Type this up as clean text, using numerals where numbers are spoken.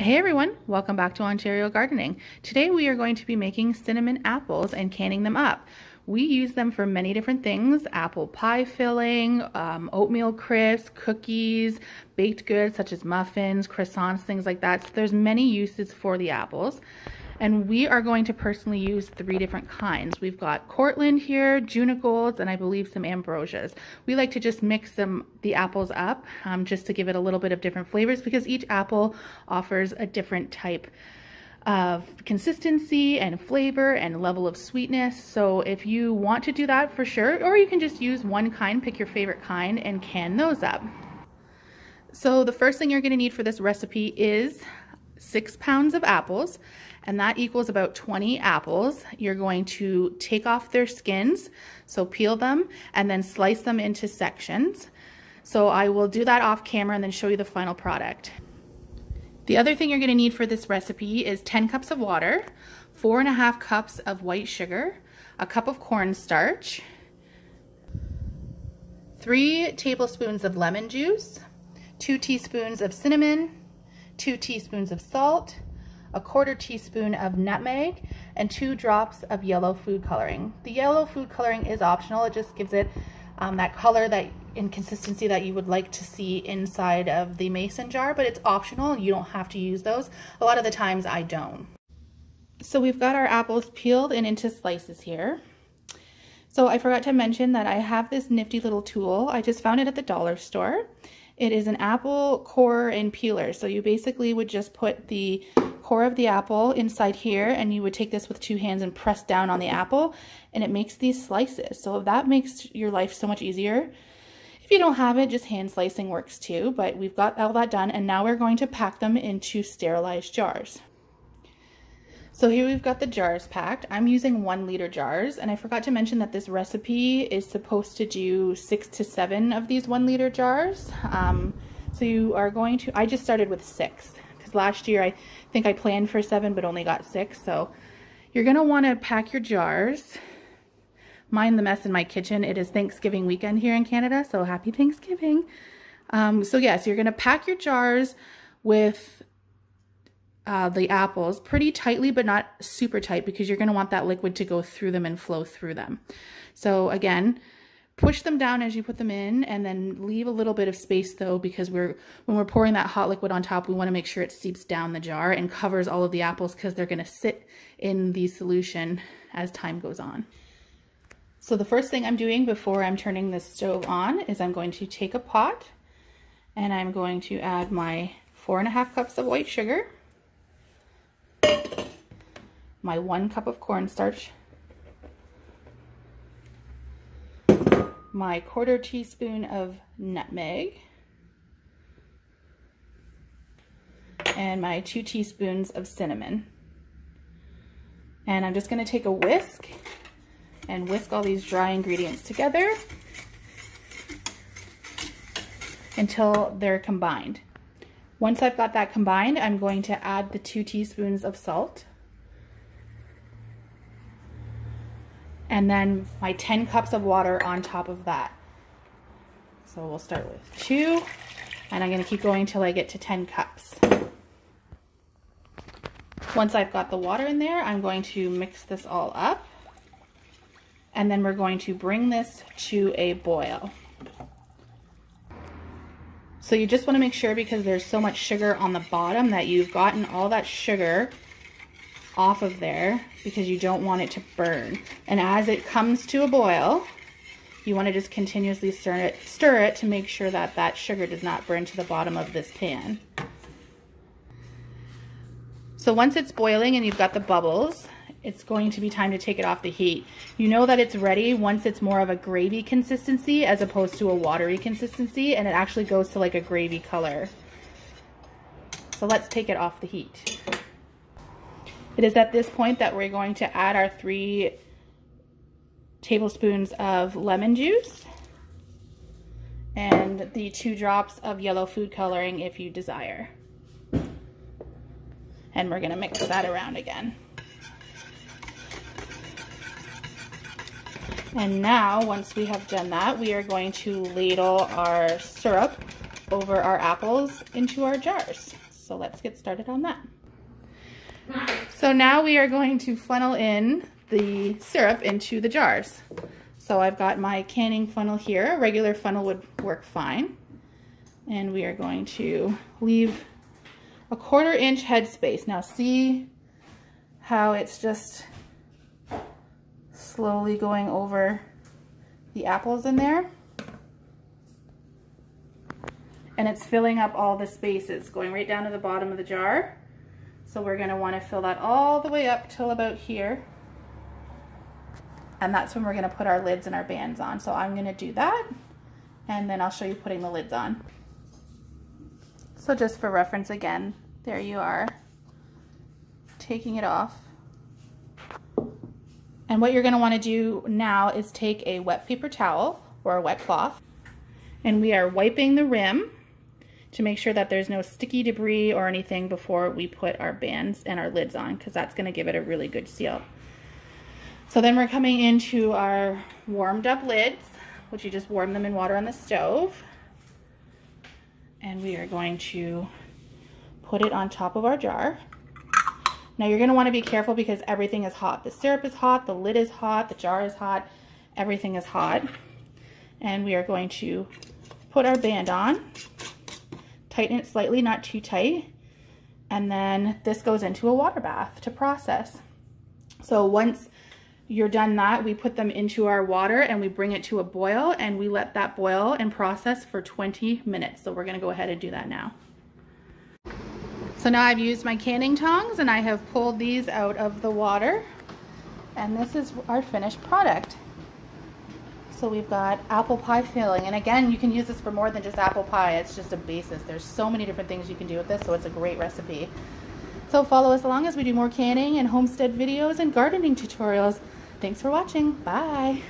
Hey everyone, welcome back to Ontario Gardening. Today we are going to be making cinnamon apples and canning them up. We use them for many different things: apple pie filling, oatmeal crisps, cookies, baked goods such as muffins, croissants, things like that. So there's many uses for the apples. And we are going to personally use 3 different kinds. We've got Cortland here, Junigolds, and I believe some Ambrosias. We like to just mix the apples up just to give it a little bit of different flavors, because each apple offers a different type of consistency and flavor and level of sweetness. So if you want to do that, for sure, or you can just use one kind, pick your favorite kind and can those up. So the first thing you're going to need for this recipe is 6 pounds of apples, and that equals about 20 apples. You're going to take off their skins, so peel them and then slice them into sections. So I will do that off camera and then show you the final product. The other thing you're going to need for this recipe is 10 cups of water, 4.5 cups of white sugar, a cup of cornstarch, 3 tablespoons of lemon juice, 2 teaspoons of cinnamon, 2 teaspoons of salt, a 1/4 teaspoon of nutmeg, and 2 drops of yellow food coloring. The yellow food coloring is optional. It just gives it that color and consistency that you would like to see inside of the mason jar, but it's optional. You don't have to use those. A lot of the times I don't. So we've got our apples peeled and into slices here. So I forgot to mention that I have this nifty little tool. I just found it at the dollar store. It is an apple core and peeler. So you basically would just put the core of the apple inside here, and you would take this with 2 hands and press down on the apple, and it makes these slices. So that makes your life so much easier. If you don't have it, just hand slicing works too, but we've got all that done, and now we're going to pack them into sterilized jars. So here we've got the jars packed. I'm using 1-liter jars, and I forgot to mention that this recipe is supposed to do 6 to 7 of these 1-liter jars. So you are going to, I just started with 6, because last year I think I planned for 7 but only got 6. So you're gonna wanna pack your jars. Mind the mess in my kitchen. It is Thanksgiving weekend here in Canada, so happy Thanksgiving. So yes, you're gonna pack your jars with the apples pretty tightly, but not super tight, because you're going to want that liquid to go through them and flow through them. So again, push them down as you put them in, and then leave a little bit of space though, because when we're pouring that hot liquid on top, we want to make sure it seeps down the jar and covers all of the apples, because they're going to sit in the solution as time goes on. So the first thing I'm doing before I'm turning the stove on is I'm going to take a pot, and I'm going to add my 4.5 cups of white sugar, my 1 cup of cornstarch, my 1/4 teaspoon of nutmeg, and my 2 teaspoons of cinnamon. And I'm just going to take a whisk and whisk all these dry ingredients together until they're combined. Once I've got that combined, I'm going to add the 2 teaspoons of salt, and then my 10 cups of water on top of that. So we'll start with 2, and I'm going to keep going till I get to 10 cups. Once I've got the water in there, I'm going to mix this all up, and then we're going to bring this to a boil. So you just want to make sure, because there's so much sugar on the bottom, that you've gotten all that sugar off of there, because you don't want it to burn. And as it comes to a boil, you want to just continuously stir it to make sure that that sugar does not burn to the bottom of this pan. So once it's boiling and you've got the bubbles, it's going to be time to take it off the heat. You know that it's ready once it's more of a gravy consistency as opposed to a watery consistency, and it actually goes to like a gravy color. So let's take it off the heat. It is at this point that we're going to add our 3 tablespoons of lemon juice and the 2 drops of yellow food coloring if you desire. And we're going to mix that around again. And now, once we have done that, we are going to ladle our syrup over our apples into our jars. So let's get started on that. So now we are going to funnel in the syrup into the jars. So I've got my canning funnel here. A regular funnel would work fine. And we are going to leave a 1/4 inch headspace. Now see how it's just slowly going over the apples in there? And it's filling up all the spaces, going right down to the bottom of the jar. So we're going to want to fill that all the way up till about here. And that's when we're going to put our lids and our bands on. So I'm going to do that, and then I'll show you putting the lids on. So just for reference again, there you are, taking it off. And what you're going to want to do now is take a wet paper towel or a wet cloth, and we are wiping the rim to make sure that there's no sticky debris or anything before we put our bands and our lids on, because that's going to give it a really good seal. So then we're coming into our warmed up lids, which you just warm them in water on the stove. And we are going to put it on top of our jar. Now you're going to want to be careful because everything is hot. The syrup is hot, the lid is hot, the jar is hot, everything is hot. And we are going to put our band on, tighten it slightly, not too tight, and then this goes into a water bath to process. So once you're done that, we put them into our water and we bring it to a boil, and we let that boil and process for 20 minutes. So we're going to go ahead and do that now. So now I've used my canning tongs and I have pulled these out of the water, and this is our finished product. So we've got apple pie filling, and again, you can use this for more than just apple pie. It's just a basis. There's so many different things you can do with this, so it's a great recipe. So follow us along as we do more canning and homestead videos and gardening tutorials. Thanks for watching. Bye.